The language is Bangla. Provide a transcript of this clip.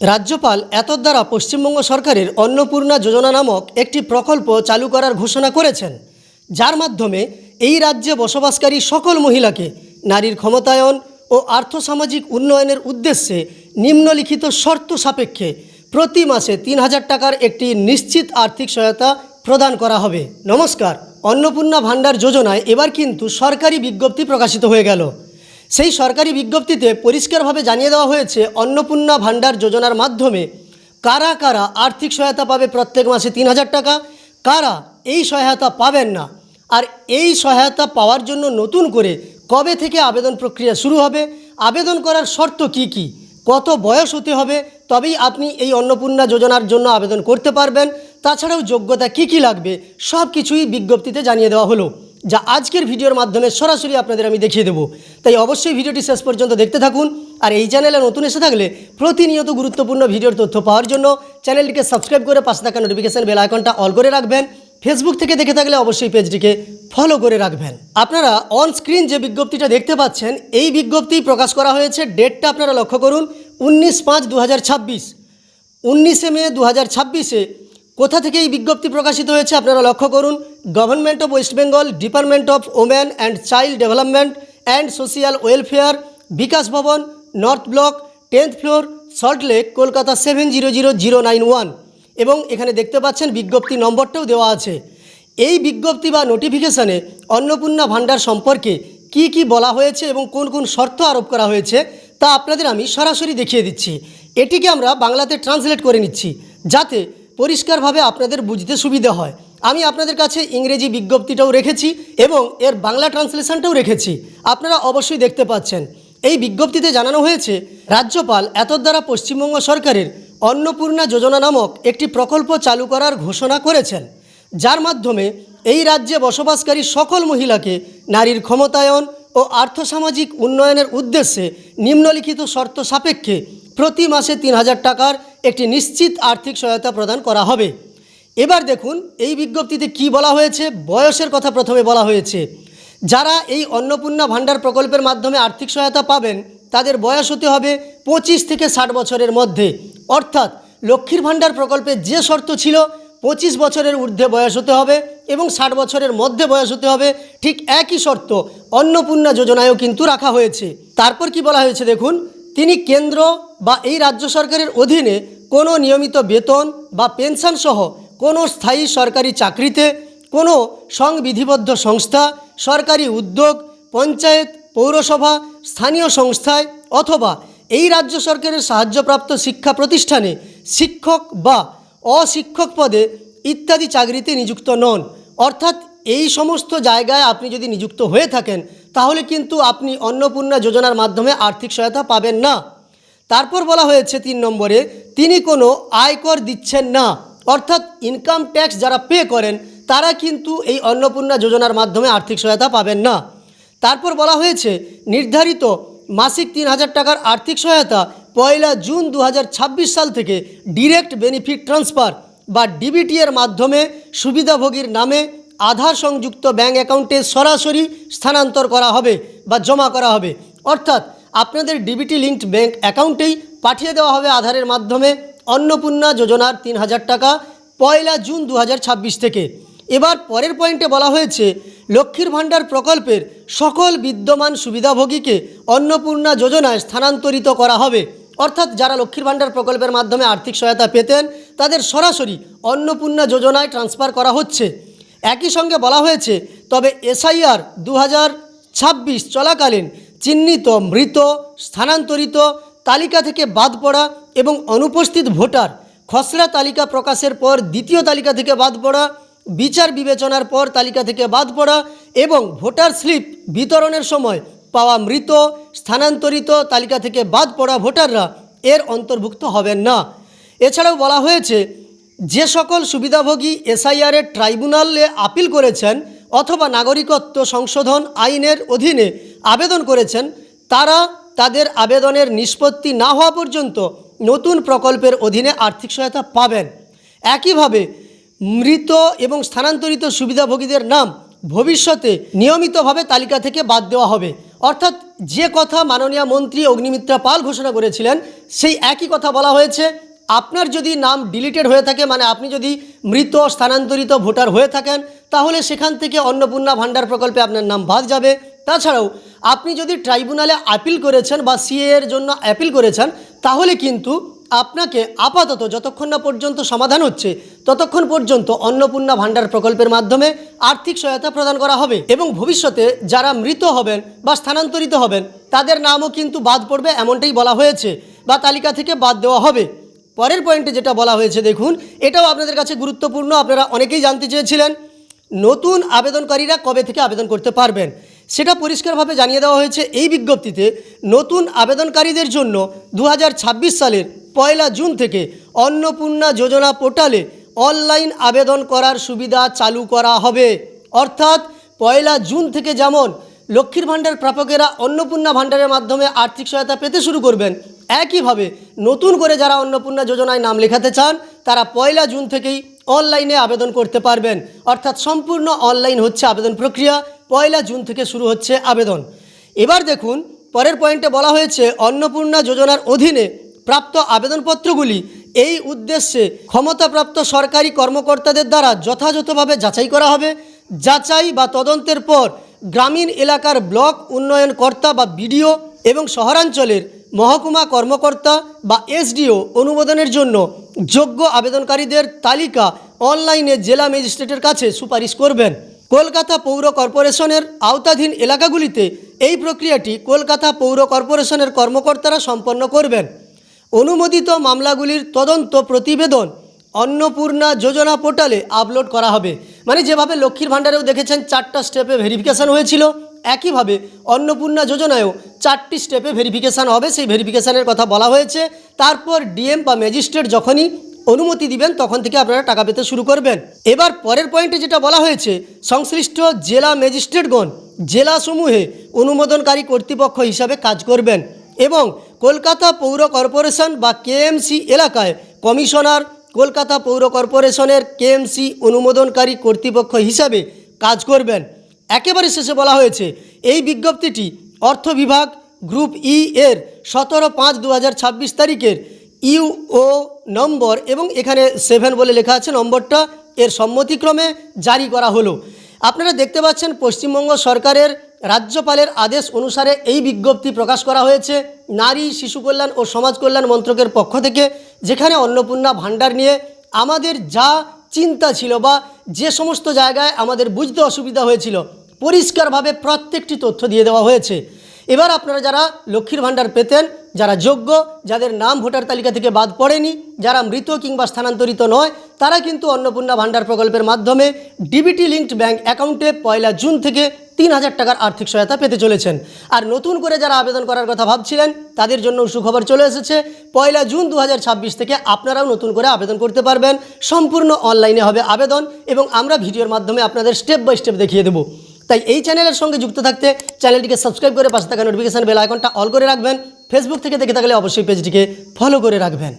রাজ্যপাল এতদ দ্বারা পশ্চিমবঙ্গ সরকারের অন্নপূর্ণা যোজনা নামক একটি প্রকল্প চালু করার ঘোষণা করেছেন, যার মাধ্যমে এই রাজ্যে বসবাসকারী সকল মহিলাকে নারীর ক্ষমতায়ন ও আর্থসামাজিক উন্নয়নের উদ্দেশ্যে নিম্নলিখিত শর্ত সাপেক্ষে প্রতি মাসে ৩,০০০ টাকার একটি নিশ্চিত আর্থিক সহায়তা প্রদান করা হবে। নমস্কার, অন্নপূর্ণা ভাণ্ডার যোজনায় এবার কিন্তু সরকারি বিজ্ঞপ্তি প্রকাশিত হয়ে গেল। সেই সরকারি বিজ্ঞপ্তিতে পরিষ্কারভাবে জানিয়ে দেওয়া হয়েছে অন্নপূর্ণা ভাণ্ডার যোজনার মাধ্যমে কারা কারা আর্থিক সহায়তা পাবে প্রত্যেক মাসে ৩,০০০ টাকা, কারা এই সহায়তা পাবেন না, আর এই সহায়তা পাওয়ার জন্য নতুন করে কবে থেকে আবেদন প্রক্রিয়া শুরু হবে, আবেদন করার শর্ত কি কি, কত বয়স হতে হবে তবেই আপনি এই অন্নপূর্ণা যোজনার জন্য আবেদন করতে পারবেন, তাছাড়াও যোগ্যতা কি কি লাগবে সব কিছুই বিজ্ঞপ্তিতে জানিয়ে দেওয়া হলো, যা আজকের ভিডিওর মাধ্যমে সরাসরি আপনাদের আমি দেখিয়ে দেবো। তাই অবশ্যই ভিডিওটি শেষ পর্যন্ত দেখতে থাকুন। আর এই চ্যানেলে নতুন এসে থাকলে প্রতিনিয়ত গুরুত্বপূর্ণ ভিডিওর তথ্য পাওয়ার জন্য চ্যানেলটিকে সাবস্ক্রাইব করে পাশে থাকা নোটিফিকেশন বেল আইকনটা অল করে রাখবেন। ফেসবুক থেকে দেখে থাকলে অবশ্যই পেজটিকে ফলো করে রাখবেন। আপনারা অন স্ক্রিন যে বিজ্ঞপ্তিটা দেখতে পাচ্ছেন, এই বিজ্ঞপ্তি প্রকাশ করা হয়েছে, ডেটটা আপনারা লক্ষ্য করুন 19/5/2026। 19 মে 2026-এ কোথা থেকে এই বিজ্ঞপ্তি প্রকাশিত হয়েছে আপনারা লক্ষ্য করুন। Government of west Bengal, department of women and child development and social welfare, Bikash Bhavan, north block, 10th floor, Salt Lake, Kolkata 700091। এবং এখানে দেখতে পাচ্ছেন বিজ্ঞপ্তি নম্বরটাও দেওয়া আছে। এই বিজ্ঞপ্তি বা নোটিফিকেশানে অন্নপূর্ণা ভাণ্ডার সম্পর্কে কি কি বলা হয়েছে এবং কোন কোন শর্ত আরোপ করা হয়েছে তা আপনাদের আমি সরাসরি দেখিয়ে দিচ্ছি। এটিকে আমরা বাংলাতে ট্রান্সলেট করে নিচ্ছি যাতে পরিষ্কারভাবে আপনাদের বুঝতে সুবিধা হয়। আমি আপনাদের কাছে ইংরেজি বিজ্ঞপ্তিটাও রেখেছি এবং এর বাংলা ট্রান্সলেশনটাও রেখেছি, আপনারা অবশ্যই দেখতে পাচ্ছেন। এই বিজ্ঞপ্তিতে জানানো হয়েছে, রাজ্যপাল এতদ দ্বারা পশ্চিমবঙ্গ সরকারের অন্নপূর্ণা যোজনা নামক একটি প্রকল্প চালু করার ঘোষণা করেছেন, যার মাধ্যমে এই রাজ্যে বসবাসকারী সকল মহিলাকে নারীর ক্ষমতায়ন ও আর্থসামাজিক উন্নয়নের উদ্দেশ্যে নিম্নলিখিত শর্ত সাপেক্ষে প্রতি মাসে ৩,০০০ টাকার একটি নিশ্চিত আর্থিক সহায়তা প্রদান করা হবে। এবার দেখুন এই বিজ্ঞপ্তিতে কি বলা হয়েছে। বয়সের কথা প্রথমে বলা হয়েছে। যারা এই অন্নপূর্ণা ভাণ্ডার প্রকল্পের মাধ্যমে আর্থিক সহায়তা পাবেন তাদের বয়স হতে হবে 25 থেকে 60 বছরের মধ্যে। অর্থাৎ লক্ষ্মীর ভাণ্ডার প্রকল্পে যে শর্ত ছিল 25 বছরের ঊর্ধ্বে বয়স হতে হবে এবং 60 বছরের মধ্যে বয়স হতে হবে, ঠিক একই শর্ত অন্নপূর্ণা যোজনায়ও কিন্তু রাখা হয়েছে। তারপর কি বলা হয়েছে দেখুন, তিনি কেন্দ্র বা এই রাজ্য সরকারের অধীনে কোনো নিয়মিত বেতন বা পেনশন সহ কোনো স্থায়ী সরকারি চাকরিতে, কোনো সংবিধিবদ্ধ সংস্থা, সরকারি উদ্যোগ, পঞ্চায়েত, পৌরসভা, স্থানীয় সংস্থায় অথবা এই রাজ্য সরকারের সাহায্যপ্রাপ্ত শিক্ষা প্রতিষ্ঠানে শিক্ষক বা অশিক্ষক পদে ইত্যাদি চাকরিতে নিযুক্ত নন। অর্থাৎ এই সমস্ত জায়গায় আপনি যদি নিযুক্ত হয়ে থাকেন তাহলে কিন্তু আপনি অন্নপূর্ণা যোজনার মাধ্যমে আর্থিক সহায়তা পাবেন না। তারপর বলা হয়েছে 3 নম্বরে, তিনি কোনো আয়কর দিচ্ছেন না। অর্থাৎ ইনকাম ট্যাক্স যারা পে করেন তারা কিন্তু এই অন্নপূর্ণা যোজনার মাধ্যমে আর্থিক সহায়তা পাবেন না। তারপর বলা হয়েছে, নির্ধারিত মাসিক ৩,০০০ টাকার আর্থিক সহায়তা 1 জুন 2026 সাল থেকে ডিরেক্ট বেনিফিট ট্রান্সফার বা ডিবিটি এর মাধ্যমে সুবিধাভোগীর নামে আধার সংযুক্ত ব্যাঙ্ক অ্যাকাউন্টে সরাসরি স্থানান্তর করা হবে বা জমা করা হবে। অর্থাৎ আপনাদের ডিবিটি লিঙ্কড ব্যাঙ্ক অ্যাকাউন্টেই পাঠিয়ে দেওয়া হবে আধারের মাধ্যমে অন্নপূর্ণা যোজনার ৩,০০০ টাকা 1 জুন 2026 থেকে। এবার পরের পয়েন্টে বলা হয়েছে, লক্ষ্মীর ভাণ্ডার প্রকল্পের সকল বিদ্যমান সুবিধাভোগীকে অন্নপূর্ণা যোজনায় স্থানান্তরিত করা হবে। অর্থাৎ যারা লক্ষ্মীর ভাণ্ডার প্রকল্পের মাধ্যমে আর্থিক সহায়তা পেতেন তাদের সরাসরি অন্নপূর্ণা যোজনায় ট্রান্সফার করা হচ্ছে। একই সঙ্গে বলা হয়েছে, তবে SIR 2026 চলাকালীন চিহ্নিত মৃত, স্থানান্তরিত, তালিকা থেকে বাদ পড়া এবং অনুপস্থিত ভোটার খসড়া তালিকা প্রকাশের পর দ্বিতীয় তালিকা থেকে বাদ পড়া, বিচার বিবেচনার পর তালিকা থেকে বাদ পড়া এবং ভোটার স্লিপ বিতরণের সময় পাওয়া মৃত, স্থানান্তরিত, তালিকা থেকে বাদ পড়া ভোটাররা এর অন্তর্ভুক্ত হবেন না। এছাড়াও বলা হয়েছে, যে সকল সুবিধাভোগী SIR এর ট্রাইব্যুনালে আপিল করেছেন অথবা নাগরিকত্ব সংশোধন আইনের অধীনে আবেদন করেছেন তারা তাদের আবেদনের নিষ্পত্তি না হওয়া পর্যন্ত নতুন প্রকল্পের অধীনে আর্থিক সহায়তা পাবেন। একইভাবে মৃত এবং স্থানান্তরিত সুবিধাভোগীদের নাম ভবিষ্যতে নিয়মিতভাবে তালিকা থেকে বাদ দেওয়া হবে। অর্থাৎ যে কথা মাননীয় মন্ত্রী অগ্নিমিত্রা পাল ঘোষণা করেছিলেন সেই একই কথা বলা হয়েছে। আপনার যদি নাম ডিলিটেড হয়ে থাকে, মানে আপনি যদি মৃত স্থানান্তরিত ভোটার হয়ে থাকেন, তাহলে সেখান থেকে অন্নপূর্ণা ভাণ্ডার প্রকল্পে আপনার নাম বাদ যাবে। তাছাড়াও আপনি যদি ট্রাইব্যুনালে আপিল করেছেন বা সিএ এর জন্য আপিল করেছেন, তাহলে কিন্তু আপনাকে আপাতত যতক্ষণ না পর্যন্ত সমাধান হচ্ছে ততক্ষণ পর্যন্ত অন্নপূর্ণা ভাণ্ডার প্রকল্পের মাধ্যমে আর্থিক সহায়তা প্রদান করা হবে এবং ভবিষ্যতে যারা মৃত হবেন বা স্থানান্তরিত হবেন তাদের নামও কিন্তু বাদ পড়বে, এমনটাই বলা হয়েছে, বা তালিকা থেকে বাদ দেওয়া হবে। পরের পয়েন্টে যেটা বলা হয়েছে দেখুন, এটাও আপনাদের কাছে গুরুত্বপূর্ণ, আপনারা অনেকেই জানতে চেয়েছিলেন নতুন আবেদনকারীরা কবে থেকে আবেদন করতে পারবেন। সেটা পরিষ্কারভাবে জানিয়ে দেওয়া হয়েছে এই বিজ্ঞপ্তিতে। নতুন আবেদনকারীদের জন্য 2026 সালের 1 জুন থেকে অন্নপূর্ণা যোজনা পোর্টালে অনলাইন আবেদন করার সুবিধা চালু করা হবে। অর্থাৎ 1 জুন থেকে যেমন লক্ষ্মীর ভাণ্ডার প্রাপকেরা অন্নপূর্ণা ভাণ্ডারের মাধ্যমে আর্থিক সহায়তা পেতে শুরু করবেন, একইভাবে নতুন করে যারা অন্নপূর্ণা যোজনায় নাম লেখাতে চান তারা 1 জুন থেকেই অনলাইনে আবেদন করতে পারবেন। অর্থাৎ সম্পূর্ণ অনলাইন হচ্ছে আবেদন প্রক্রিয়া, 1 জুন থেকে শুরু হচ্ছে আবেদন। এবার দেখুন পরের পয়েন্টে বলা হয়েছে অন্নপূর্ণা যোজনার অধীনে প্রাপ্ত আবেদনপত্রগুলি এই উদ্দেশ্যে ক্ষমতাপ্রাপ্ত সরকারি কর্মকর্তাদের দ্বারা যথাযথভাবে যাচাই করা হবে। যাচাই বা তদন্তের পর গ্রামীণ এলাকার ব্লক উন্নয়ন কর্তা বা বিডিও এবং শহরাঞ্চলের মহকুমা কর্মকর্তা বা এসডিও অনুমোদনের জন্য যোগ্য আবেদনকারীদের তালিকা অনলাইনে জেলা ম্যাজিস্ট্রেটের কাছে সুপারিশ করবেন। কলকাতা পৌর কর্পোরেশনের আওতাধীন এলাকাগুলিতে এই প্রক্রিয়াটি কলকাতা পৌর কর্পোরেশনের কর্মকর্তারা সম্পন্ন করবেন। অনুমোদিত মামলাগুলির তদন্ত প্রতিবেদন অন্নপূর্ণা যোজনা পোর্টালে আপলোড করা হবে। মানে যেভাবে লক্ষ্মীর ভাণ্ডারেও দেখেছেন 4টা স্টেপে ভেরিফিকেশান হয়েছিল, একইভাবে অন্নপূর্ণা যোজনায়ও 4টি স্টেপে ভেরিফিকেশান হবে। সেই ভেরিফিকেশানের কথা বলা হয়েছে। তারপর ডিএম বা ম্যাজিস্ট্রেট যখনই অনুমতি দিবেন তখন থেকে আপনারা টাকা পেতে শুরু করবেন। এবার পরের পয়েন্টে যেটা বলা হয়েছে সংশ্লিষ্ট জেলা ম্যাজিস্ট্রেটগণ জেলাসমূহে অনুমোদনকারী কর্তৃপক্ষ হিসাবে কাজ করবেন এবং কলকাতা পৌর কর্পোরেশন বা কেএমসি এলাকায় কমিশনার, কলকাতা পৌর কর্পোরেশনের কেএমসি অনুমোদনকারী কর্তৃপক্ষ হিসাবে কাজ করবেন। একেবারে শেষে বলা হয়েছে এই বিজ্ঞপ্তিটি অর্থ বিভাগ গ্রুপ ই এর 17/5/2026 তারিখের ইউও নম্বর এবং এখানে 7 বলে লেখা আছে নম্বরটা, এর সম্মতিক্রমে জারি করা হলো। আপনারা দেখতে পাচ্ছেন পশ্চিমবঙ্গ সরকারের রাজ্যপালের আদেশ অনুসারে এই বিজ্ঞপ্তি প্রকাশ করা হয়েছে নারী শিশু কল্যাণ ও সমাজ কল্যাণ মন্ত্রকের পক্ষ থেকে, যেখানে অন্নপূর্ণা ভাণ্ডার নিয়ে আমাদের যা চিন্তা ছিল বা যে সমস্ত জায়গায় আমাদের বুঝতে অসুবিধা হয়েছিল পরিষ্কারভাবে প্রত্যেকটি তথ্য দিয়ে দেওয়া হয়েছে। এবার আপনারা যারা লক্ষ্মীর ভাণ্ডার পেতেন, যারা যোগ্য, যাদের নাম ভোটার তালিকা থেকে বাদ পড়েনি, যারা মৃত কিংবা স্থানান্তরিত নয়, তারা কিন্তু অন্নপূর্ণা ভাণ্ডার প্রকল্পের মাধ্যমে ডিবিটি লিঙ্কড ব্যাঙ্ক অ্যাকাউন্টে 1 জুন থেকে 3000 টাকার আর্থিক সহায়তা পেতে চলেছেন। আর নতুন করে যারা আবেদন করার কথা ভাবছিলেন তাদের জন্য সুখবর চলে এসেছে। 1 জুন 2026 থেকে আপনারাও নতুন করে আবেদন করতে পারবেন। সম্পূর্ণ অনলাইনে হবে আবেদন এবং আমরা ভিডিওর মাধ্যমে আপনাদের স্টেপ বাই স্টেপ দেখিয়ে দেবো। তাই এই চ্যানেলের সঙ্গে যুক্ত থাকতে চ্যানেলটিকে সাবস্ক্রাইব করে পাশে থাকা নোটিফিকেশান বেল আইকনটা অল করে রাখবেন। ফেসবুক থেকে দেখে থাকলে অবশ্যই পেজটিকে ফলো করে রাখবেন।